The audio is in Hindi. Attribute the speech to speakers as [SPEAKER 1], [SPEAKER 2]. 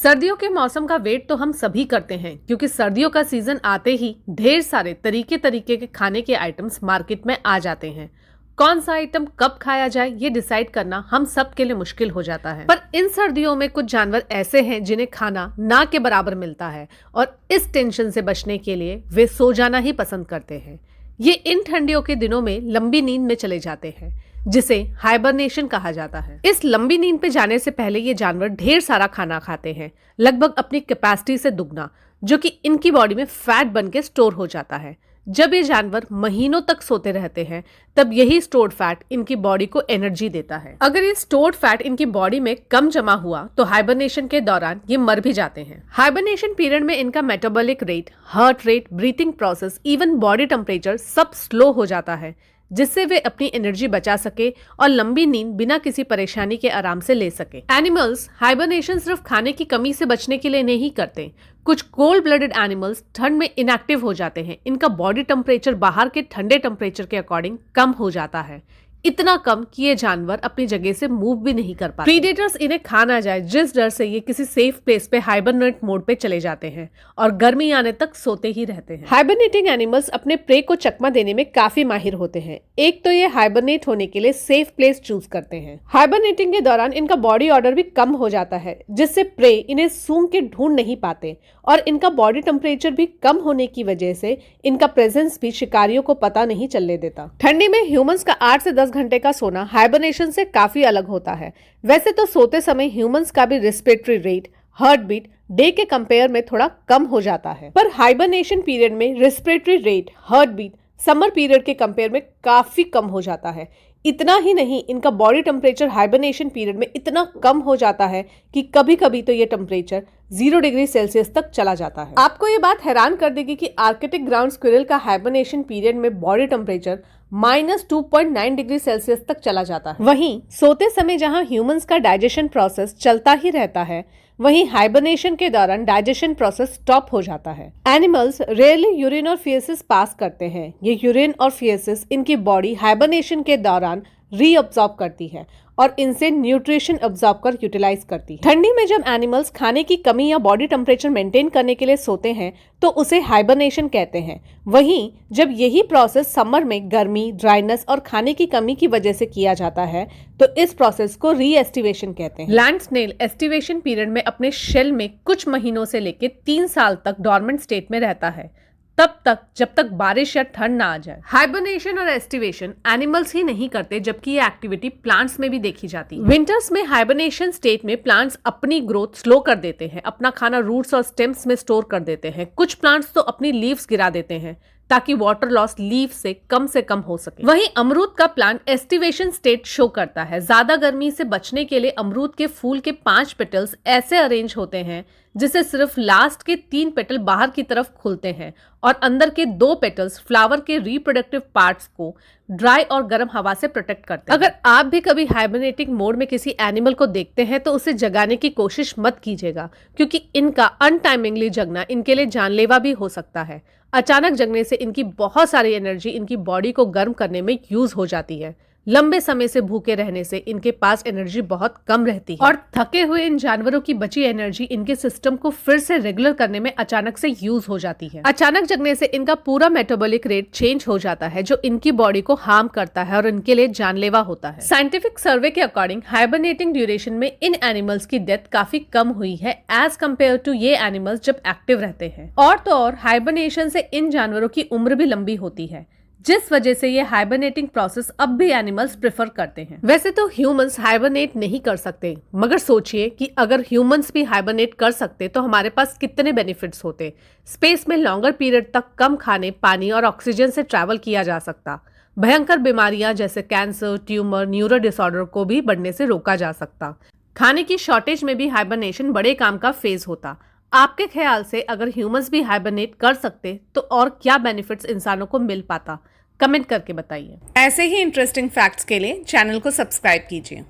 [SPEAKER 1] सर्दियों के मौसम का वेट तो हम सभी करते हैं क्योंकि सर्दियों का सीजन आते ही ढेर सारे तरीके तरीके के खाने के आइटम्स मार्केट में आ जाते हैं। कौन सा आइटम कब खाया जाए ये डिसाइड करना हम सब के लिए मुश्किल हो जाता है। पर इन सर्दियों में कुछ जानवर ऐसे हैं जिन्हें खाना ना के बराबर मिलता है और इस टेंशन से बचने के लिए वे सो जाना ही पसंद करते हैं। ये इन ठंडियों के दिनों में लंबी नींद में चले जाते हैं जिसे हाइबरनेशन कहा जाता है। इस लंबी नींद पे जाने से पहले ये जानवर ढेर सारा खाना खाते हैं, लगभग अपनी कैपेसिटी से दुगना, जो कि इनकी बॉडी में फैट बन के स्टोर हो जाता है। जब ये जानवर महीनों तक सोते रहते हैं तब यही स्टोर्ड फैट इनकी बॉडी को एनर्जी देता है। अगर ये स्टोर्ड फैट इनकी बॉडी में कम जमा हुआ तो हाइबरनेशन के दौरान ये मर भी जाते हैं। हाइबरनेशन पीरियड में इनका metabolic rate, heart rate, breathing process, even body temperature सब स्लो हो जाता है, जिससे वे अपनी एनर्जी बचा सके और लंबी नींद बिना किसी परेशानी के आराम से ले सके। एनिमल्स हाइबरनेशन सिर्फ खाने की कमी से बचने के लिए नहीं करते। कुछ कोल्ड ब्लडेड एनिमल्स ठंड में इनएक्टिव हो जाते हैं। इनका बॉडी टेम्परेचर बाहर के ठंडे टेम्परेचर के अकॉर्डिंग कम हो जाता है, इतना कम कि ये जानवर अपनी जगह से मूव भी नहीं कर पाते। प्रीडेटर्स इन्हें खा ना जाए जिस डर से ये किसी सेफ प्लेस पे हाइबरनेट मोड पे चले जाते हैं और गर्मी आने तक सोते ही रहते हैं। हाइबरनेटिंग एनिमल्स अपने प्रे को चकमा देने में काफी माहिर होते हैं। एक तो ये हाइबरनेट होने के लिए सेफ प्लेस चूज करते हैं। हाइबरनेटिंग के दौरान इनका बॉडी ऑर्डर भी कम हो जाता है, जिससे प्रे इन्हें सूंघ के ढूंढ नहीं पाते और इनका बॉडी टेम्परेचर भी कम होने की वजह से इनका प्रेजेंस भी शिकारियों को पता नहीं चलने देता। ठंडी में ह्यूमंस का 8 से 10 घंटे का सोना हाइबरनेशन से काफी अलग होता है। वैसे तो सोते समय ह्यूमंस का भी respiratory rate, heart beat day के कंपेयर में थोड़ा कम हो जाता है, पर हाइबरनेशन पीरियड में respiratory rate, heart beat summer period के कंपेयर में काफी कम हो जाता है। इतना ही नहीं, इनका बॉडी टेम्परेचर हाइबरनेशन पीरियड में इतना कम हो जाता है कि कभी कभी तो ये टेम्परेचर 0 डिग्री सेल्सियस तक चला जाता है। आपको ये बात हैरान कर देगी कि आर्कटिक ग्राउंड स्क्विरल का हाइबरनेशन पीरियड में बॉडी टेम्परेचर -2.9 डिग्री सेल्सियस तक चला जाता है। वहीं सोते समय जहां ह्यूमंस का डाइजेशन प्रोसेस चलता ही रहता है, वहीं हाइबरनेशन के दौरान डाइजेशन प्रोसेस स्टॉप हो जाता है। एनिमल्स रेयरली यूरिन और फियसिस पास करते हैं। ये यूरिन और फियसिस इनकी बॉडी हाइबरनेशन के दौरान रीअब्सॉर्ब करती है और इनसे न्यूट्रिशन अब्सॉर्ब कर यूटिलाइज करती है। ठंडी में जब एनिमल्स खाने की कमी या बॉडी टेम्परेचर मेंटेन करने के लिए सोते हैं तो उसे हाइबरनेशन कहते हैं। वहीं जब यही प्रोसेस समर में गर्मी, ड्राइनेस और खाने की कमी की वजह से किया जाता है तो इस प्रोसेस को रीएस्टिवेशन कहते हैं। लैंड स्नेल एस्टिवेशन पीरियड में अपने शेल में कुछ महीनों से लेकर 3 साल तक डॉर्मेंट स्टेट में रहता है, तब तक जब तक बारिश या ठंड ना आ जाए। हाइबरनेशन और एस्टिवेशन एनिमल्स ही नहीं करते, जबकि ये एक्टिविटी प्लांट्स में भी देखी जाती है। विंटर्स में हाइबरनेशन स्टेट में प्लांट्स अपनी ग्रोथ स्लो कर देते हैं, अपना खाना रूट्स और स्टेम्स में स्टोर कर देते हैं। कुछ प्लांट्स तो अपनी लीव्स गिरा देते हैं ताकि वाटर लॉस लीव से कम हो सके। वहीं अमरूद का प्लांट एस्टिवेशन स्टेट शो करता है। ज्यादा गर्मी से बचने के लिए अमरूद के फूल के 5 पेटल्स ऐसे अरेंज होते हैं जिससे सिर्फ लास्ट के 3 पेटल बाहर की तरफ खुलते हैं और अंदर के 2 पेटल्स फ्लावर के रिप्रोडक्टिव पार्ट्स को ड्राई और गर्म हवा से प्रोटेक्ट करते हैं। अगर आप भी कभी हाइबरनेटिंग मोड में किसी एनिमल को देखते हैं तो उसे जगाने की कोशिश मत कीजिएगा, क्योंकि इनका अनटाइमिंगली जगना इनके लिए जानलेवा भी हो सकता है। अचानक जगने से इनकी बहुत सारी एनर्जी इनकी बॉडी को गर्म करने में यूज हो जाती है। लंबे समय से भूखे रहने से इनके पास एनर्जी बहुत कम रहती है और थके हुए इन जानवरों की बची एनर्जी इनके सिस्टम को फिर से रेगुलर करने में अचानक से यूज हो जाती है। अचानक जगने से इनका पूरा मेटाबॉलिक रेट चेंज हो जाता है, जो इनकी बॉडी को हार्म करता है और इनके लिए जानलेवा होता है। साइंटिफिक सर्वे के अकॉर्डिंग हाइबरनेटिंग ड्यूरेशन में इन एनिमल्स की डेथ काफी कम हुई है एज कम्पेयर टू ये एनिमल्स जब एक्टिव रहते हैं। और तो और हाइबरनेशन से इन जानवरों की उम्र भी लंबी होती है, जिस वजह से ये हाइबरनेटिंग प्रोसेस अब भी एनिमल्स प्रेफर करते हैं। वैसे तो ह्यूमंस हाइबरनेट नहीं कर सकते, मगर सोचिए कि अगर ह्यूमंस भी हाइबरनेट कर सकते तो हमारे पास कितने बेनिफिट्स होते। स्पेस में लॉन्गर पीरियड तक कम खाने, पानी और ऑक्सीजन से ट्रैवल किया जा सकता। भयंकर बीमारियां जैसे कैंसर, ट्यूमर, न्यूरो डिसऑर्डर को भी बढ़ने से रोका जा सकता। खाने की शॉर्टेज में भी हाइबरनेशन बड़े काम का फेज होता। आपके ख्याल से अगर ह्यूमंस भी हाइबरनेट कर सकते तो और क्या बेनिफिट्स इंसानों को मिल पाता? कमेंट करके बताइए। ऐसे ही इंटरेस्टिंग फैक्ट्स के लिए चैनल को सब्सक्राइब कीजिए।